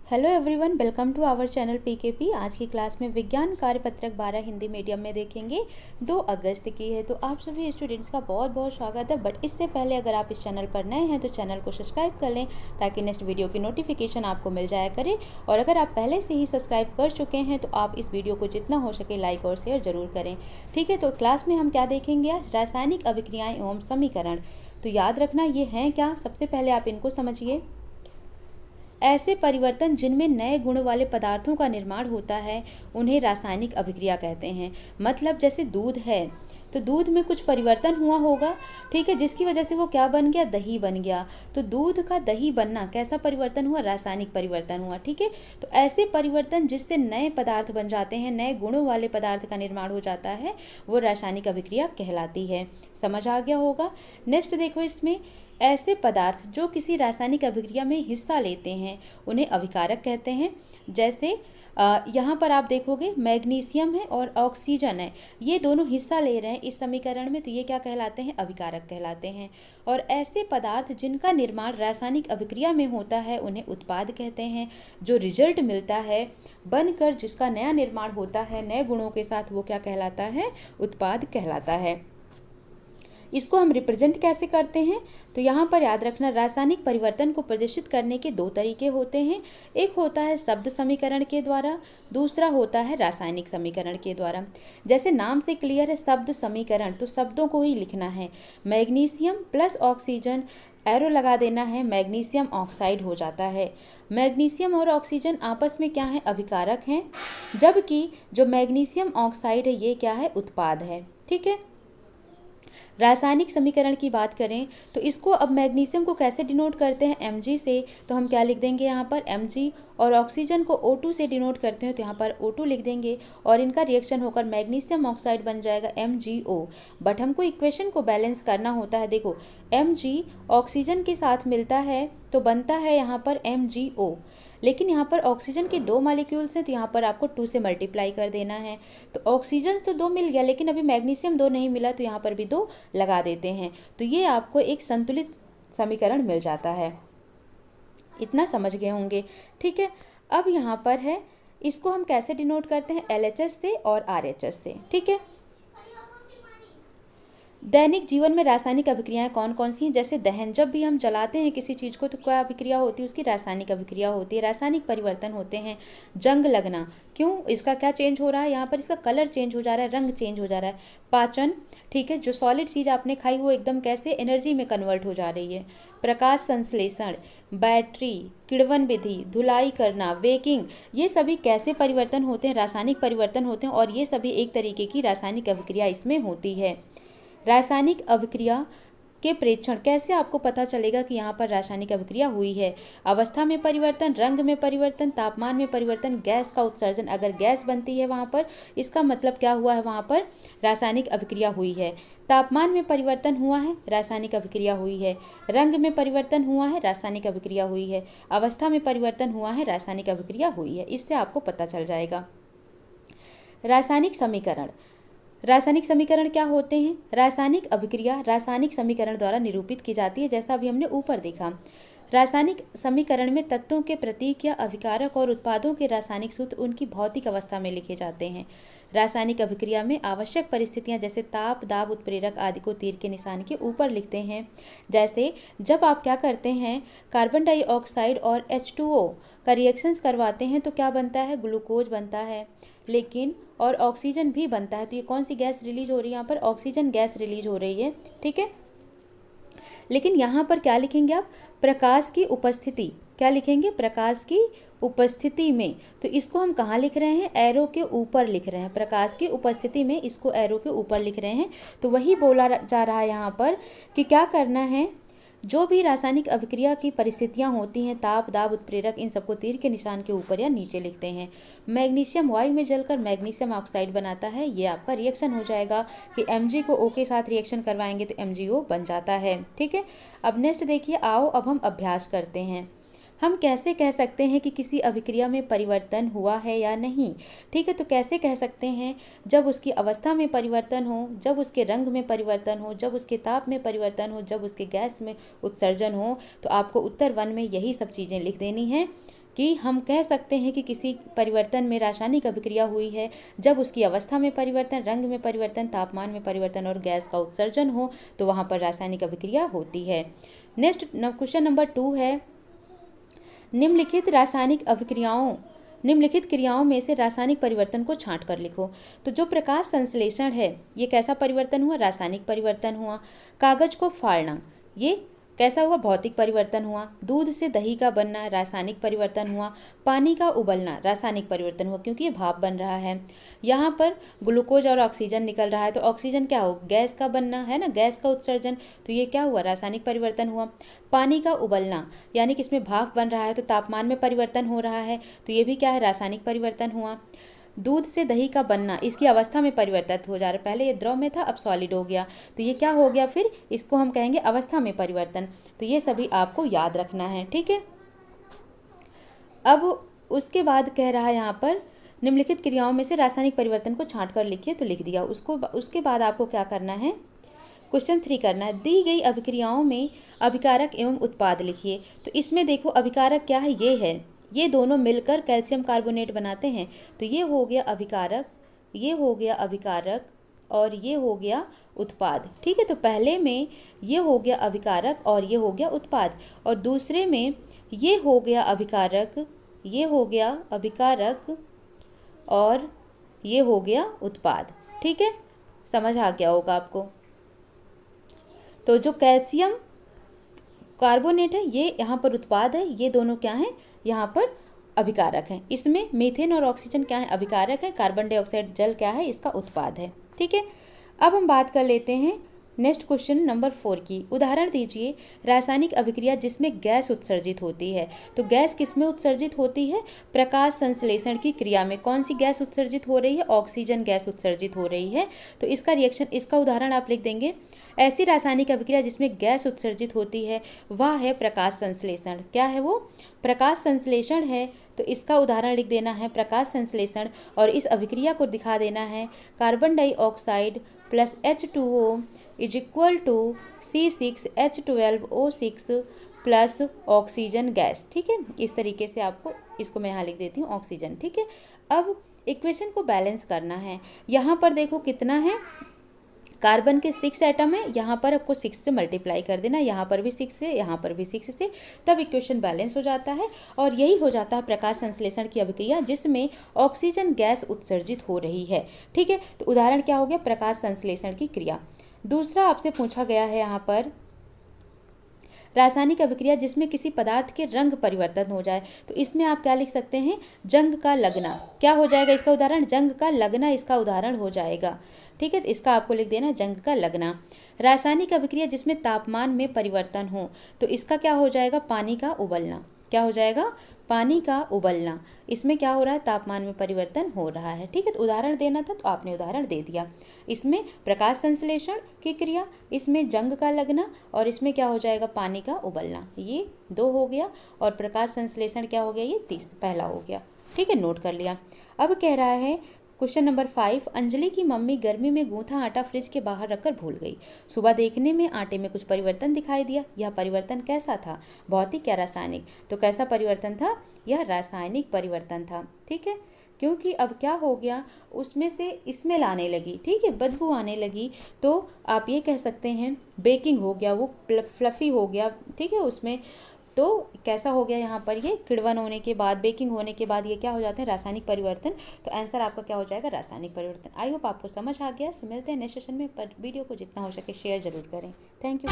Hello everyone, welcome to our channel PKP. आज की class में विज्ञान कार्यपत्रक 12 हिंदी मीडियम में देखेंगे। 2 अगस्त की है, तो आप सभी स्टूडेंट्स का बहुत बहुत स्वागत है। बट इससे पहले अगर आप इस चैनल पर नए हैं तो चैनल को सब्सक्राइब कर लें ताकि नेक्स्ट वीडियो की नोटिफिकेशन आपको मिल जाया करे। और अगर आप पहले से ही सब्सक्राइब कर चुके हैं तो आप इस वीडियो को जितना हो सके लाइक और शेयर ज़रूर करें। ठीक है, तो क्लास में हम क्या देखेंगे आज? रासायनिक अभिक्रियाएँ एवं समीकरण। तो याद रखना ये हैं क्या, सबसे पहले आप इनको समझिए। ऐसे परिवर्तन जिनमें नए गुण वाले पदार्थों का निर्माण होता है उन्हें रासायनिक अभिक्रिया कहते हैं। मतलब जैसे दूध है तो दूध में कुछ परिवर्तन हुआ होगा, ठीक है, जिसकी वजह से वो क्या बन गया? दही बन गया। तो दूध का दही बनना कैसा परिवर्तन हुआ? रासायनिक परिवर्तन हुआ। ठीक है, तो ऐसे परिवर्तन जिससे नए पदार्थ बन जाते हैं, नए गुणों वाले पदार्थ का निर्माण हो जाता है, वो रासायनिक अभिक्रिया कहलाती है। समझ आ गया होगा। नेक्स्ट देखो, इसमें ऐसे पदार्थ जो किसी रासायनिक अभिक्रिया में हिस्सा लेते हैं उन्हें अभिकारक कहते हैं। जैसे यहाँ पर आप देखोगे मैग्नीशियम है और ऑक्सीजन है, ये दोनों हिस्सा ले रहे हैं इस समीकरण में, तो ये क्या कहलाते हैं? अभिकारक कहलाते हैं। और ऐसे पदार्थ जिनका निर्माण रासायनिक अभिक्रिया में होता है उन्हें उत्पाद कहते हैं। जो रिजल्ट मिलता है बनकर, जिसका नया निर्माण होता है नए गुणों के साथ, वो क्या कहलाता है? उत्पाद कहलाता है। इसको हम रिप्रेजेंट कैसे करते हैं? तो यहाँ पर याद रखना, रासायनिक परिवर्तन को प्रदर्शित करने के 2 तरीके होते हैं। एक होता है शब्द समीकरण के द्वारा, दूसरा होता है रासायनिक समीकरण के द्वारा। जैसे नाम से क्लियर है, शब्द समीकरण, तो शब्दों को ही लिखना है। मैग्नीशियम प्लस ऑक्सीजन, एरो लगा देना है, मैग्नीशियम ऑक्साइड हो जाता है। मैग्नीशियम और ऑक्सीजन आपस में क्या है? अभिकारक हैं, जबकि जो मैग्नीशियम ऑक्साइड है ये क्या है? उत्पाद है। ठीक है, रासायनिक समीकरण की बात करें तो इसको अब मैग्नीशियम को कैसे डिनोट करते हैं? Mg से। तो हम क्या लिख देंगे यहाँ पर? Mg। और ऑक्सीजन को O2 से डिनोट करते हैं तो यहाँ पर O2 लिख देंगे और इनका रिएक्शन होकर मैग्नीशियम ऑक्साइड बन जाएगा MgO। बट हमको इक्वेशन को बैलेंस करना होता है। देखो, Mg ऑक्सीजन के साथ मिलता है तो बनता है यहाँ पर MgO, लेकिन यहाँ पर ऑक्सीजन के 2 मॉलिक्यूल्स हैं तो यहाँ पर आपको 2 से मल्टीप्लाई कर देना है। तो ऑक्सीजन तो 2 मिल गया, लेकिन अभी मैग्नीशियम 2 नहीं मिला तो यहाँ पर भी 2 लगा देते हैं, तो ये आपको एक संतुलित समीकरण मिल जाता है। इतना समझ गए होंगे। ठीक है, अब यहाँ पर है, इसको हम कैसे डिनोट करते हैं? LHS से और RHS से। ठीक है, दैनिक जीवन में रासायनिक अभिक्रियाएं कौन कौन सी हैं? जैसे दहन, जब भी हम जलाते हैं किसी चीज़ को तो क्या अभिक्रिया होती है? उसकी रासायनिक अभिक्रिया होती है, रासायनिक परिवर्तन होते हैं। जंग लगना, क्यों? इसका क्या चेंज हो रहा है? यहाँ पर इसका कलर चेंज हो जा रहा है, रंग चेंज हो जा रहा है। पाचन, ठीक है, जो सॉलिड चीज़ आपने खाई वो एकदम कैसे एनर्जी में कन्वर्ट हो जा रही है। प्रकाश संश्लेषण, बैटरी, किण्वन विधि, धुलाई करना, बेकिंग, ये सभी कैसे परिवर्तन होते हैं? रासायनिक परिवर्तन होते हैं, और ये सभी एक तरीके की रासायनिक अभिक्रिया इसमें होती है। रासायनिक अभिक्रिया के प्रेक्षण कैसे आपको पता चलेगा कि यहाँ पर रासायनिक अभिक्रिया हुई है? अवस्था में परिवर्तन, रंग में परिवर्तन, तापमान में परिवर्तन, गैस का उत्सर्जन। अगर गैस बनती है वहाँ पर, इसका मतलब क्या हुआ है? वहाँ पर रासायनिक अभिक्रिया हुई है। तापमान में परिवर्तन हुआ है, रासायनिक अभिक्रिया हुई है। रंग में परिवर्तन हुआ है, रासायनिक अभिक्रिया हुई है। अवस्था में परिवर्तन हुआ है, रासायनिक अभिक्रिया हुई है। इससे आपको पता चल जाएगा। रासायनिक समीकरण, रासायनिक समीकरण क्या होते हैं? रासायनिक अभिक्रिया रासायनिक समीकरण द्वारा निरूपित की जाती है, जैसा अभी हमने ऊपर देखा। रासायनिक समीकरण में तत्वों के प्रतीक या अभिकारक और उत्पादों के रासायनिक सूत्र उनकी भौतिक अवस्था में लिखे जाते हैं। रासायनिक अभिक्रिया में आवश्यक परिस्थितियां जैसे ताप, दाब, उत्प्रेरक आदि को तीर के निशान के ऊपर लिखते हैं। जैसे जब आप क्या करते हैं, कार्बन डाइऑक्साइड और H2O का रिएक्शंस करवाते हैं तो क्या बनता है? ग्लूकोज बनता है, लेकिन और ऑक्सीजन भी बनता है। तो ये कौन सी गैस रिलीज हो रही है? यहाँ पर ऑक्सीजन गैस रिलीज हो रही है। ठीक है, लेकिन यहाँ पर क्या लिखेंगे आप? प्रकाश की उपस्थिति। क्या लिखेंगे? प्रकाश की उपस्थिति में। तो इसको हम कहाँ लिख रहे हैं? एरो के ऊपर लिख रहे हैं। प्रकाश की उपस्थिति में इसको एरो के ऊपर लिख रहे हैं। तो वही बोला जा रहा है यहाँ पर कि क्या करना है, जो भी रासायनिक अभिक्रिया की परिस्थितियां होती हैं, ताप, दाब, उत्प्रेरक, इन सबको तीर के निशान के ऊपर या नीचे लिखते हैं। मैग्नीशियम वायु में जलकर मैग्नीशियम ऑक्साइड बनाता है, ये आपका रिएक्शन हो जाएगा कि Mg को O के साथ रिएक्शन करवाएंगे तो MgO बन जाता है। ठीक है, अब नेक्स्ट देखिए, आओ अब हम अभ्यास करते हैं। हम कैसे कह सकते हैं कि किसी अभिक्रिया में परिवर्तन हुआ है या नहीं? ठीक है, तो कैसे कह सकते हैं? जब उसकी अवस्था में परिवर्तन हो, जब उसके रंग में परिवर्तन हो, जब उसके ताप में परिवर्तन हो, जब उसके गैस में उत्सर्जन हो। तो आपको उत्तर 1 में यही सब चीज़ें लिख देनी है कि हम कह सकते हैं कि किसी परिवर्तन में रासायनिक अभिक्रिया हुई है जब उसकी अवस्था में परिवर्तन, रंग में परिवर्तन, तापमान में परिवर्तन और गैस का उत्सर्जन हो, तो वहाँ पर रासायनिक अभिक्रिया होती है। नेक्स्ट क्वेश्चन नंबर 2 है, निम्नलिखित क्रियाओं में से रासायनिक परिवर्तन को छांट कर लिखो। तो जो प्रकाश संश्लेषण है ये कैसा परिवर्तन हुआ? रासायनिक परिवर्तन हुआ। कागज को फाड़ना ये कैसा हुआ? भौतिक परिवर्तन हुआ। दूध से दही का बनना रासायनिक परिवर्तन हुआ। पानी का उबलना रासायनिक परिवर्तन हुआ क्योंकि ये भाप बन रहा है। यहाँ पर ग्लूकोज और ऑक्सीजन निकल रहा है तो ऑक्सीजन क्या हो? गैस का बनना है ना, गैस का उत्सर्जन, तो ये क्या हुआ? रासायनिक परिवर्तन हुआ। पानी का उबलना यानी कि इसमें भाप बन रहा है तो तापमान में परिवर्तन हो रहा है, तो ये भी क्या है? रासायनिक परिवर्तन हुआ। दूध से दही का बनना, इसकी अवस्था में परिवर्तित हो जा रहा है, पहले ये द्रव में था अब सॉलिड हो गया, तो ये क्या हो गया? फिर इसको हम कहेंगे अवस्था में परिवर्तन। तो ये सभी आपको याद रखना है, ठीक है। अब उसके बाद कह रहा है यहाँ पर निम्नलिखित क्रियाओं में से रासायनिक परिवर्तन को छांट कर लिखिए, तो लिख दिया। उसके बाद आपको क्या करना है? क्वेश्चन 3 करना है। दी गई अभिक्रियाओं में अभिकारक एवं उत्पाद लिखिए। तो इसमें देखो अभिकारक क्या है? ये है, ये दोनों मिलकर कैल्शियम कार्बोनेट बनाते हैं, तो ये हो गया अभिकारक, ये हो गया अभिकारक और ये हो गया उत्पाद, ठीक है। तो पहले में ये हो गया अभिकारक और ये हो गया उत्पाद, और दूसरे में ये हो गया अभिकारक, ये हो गया अभिकारक और ये हो गया उत्पाद, ठीक है। समझ आ गया होगा आपको। तो जो कैल्शियम कार्बोनेट है ये यहाँ पर उत्पाद है, ये दोनों क्या हैं? यहाँ पर अभिकारक हैं। इसमें मीथेन और ऑक्सीजन क्या है? अभिकारक है। कार्बन डाइऑक्साइड जल क्या है? इसका उत्पाद है, ठीक है। अब हम बात कर लेते हैं नेक्स्ट क्वेश्चन नंबर 4 की। उदाहरण दीजिए रासायनिक अभिक्रिया जिसमें गैस उत्सर्जित होती है। तो गैस किसमें उत्सर्जित होती है? प्रकाश संश्लेषण की क्रिया में। कौन सी गैस उत्सर्जित हो रही है? ऑक्सीजन गैस उत्सर्जित हो रही है। तो इसका रिएक्शन, इसका उदाहरण आप लिख देंगे। ऐसी रासायनिक अभिक्रिया जिसमें गैस उत्सर्जित होती है वह है प्रकाश संश्लेषण। क्या है वो? प्रकाश संश्लेषण है। तो इसका उदाहरण लिख देना है प्रकाश संश्लेषण, और इस अभिक्रिया को दिखा देना है carbon dioxide plus H2O is equal to C6H12O6 plus oxygen gas, ठीक है। इस तरीके से आपको, इसको मैं यहाँ लिख देती हूँ ऑक्सीजन, ठीक है। अब इक्वेशन को बैलेंस करना है। यहाँ पर देखो कितना है? कार्बन के 6 एटम है, यहाँ पर आपको 6 से मल्टीप्लाई कर देना, यहाँ पर भी 6 से, यहाँ पर भी 6 से, तब इक्वेशन बैलेंस हो जाता है। और यही हो जाता है प्रकाश संश्लेषण की अभिक्रिया जिसमें ऑक्सीजन गैस उत्सर्जित हो रही है, ठीक है। तो उदाहरण क्या हो गया? प्रकाश संश्लेषण की क्रिया। दूसरा आपसे पूछा गया है यहाँ पर रासायनिक अभिक्रिया जिसमें किसी पदार्थ के रंग परिवर्तन हो जाए। तो इसमें आप क्या लिख सकते हैं? जंग का लगना। क्या हो जाएगा इसका उदाहरण? जंग का लगना इसका उदाहरण हो जाएगा, ठीक है। तो इसका आपको लिख देना जंग का लगना। रासायनिक अभिक्रिया जिसमें तापमान में परिवर्तन हो, तो इसका क्या हो जाएगा? पानी का उबलना। क्या हो जाएगा? पानी का उबलना। इसमें क्या हो रहा है? तापमान में परिवर्तन हो रहा है, ठीक है। तो उदाहरण देना था तो आपने उदाहरण दे दिया। इसमें प्रकाश संश्लेषण की क्रिया, इसमें जंग का लगना, और इसमें क्या हो जाएगा? पानी का उबलना। ये 2 हो गया, और प्रकाश संश्लेषण क्या हो गया? ये 30 पहला हो गया, ठीक है। नोट कर लिया। अब कह रहा है क्वेश्चन नंबर 5, अंजलि की मम्मी गर्मी में गूंथा आटा फ्रिज के बाहर रखकर भूल गई। सुबह देखने में आटे में कुछ परिवर्तन दिखाई दिया। यह परिवर्तन कैसा था? भौतिक या रासायनिक? तो कैसा परिवर्तन था? यह रासायनिक परिवर्तन था, ठीक है। क्योंकि अब क्या हो गया? उसमें से इसमें लाने लगी, ठीक है, बदबू आने लगी। तो आप ये कह सकते हैं बेकिंग हो गया, वो फ्लफी हो गया, ठीक है। उसमें तो कैसा हो गया? यहाँ पर ये किण्वन होने के बाद, बेकिंग होने के बाद ये क्या हो जाते हैं? रासायनिक परिवर्तन। तो आंसर आपका क्या हो जाएगा? रासायनिक परिवर्तन। आई होप आपको समझ आ गया। सो मिलते हैं नेक्स्ट सेशन में, पर वीडियो को जितना हो सके शेयर जरूर करें। Thank you.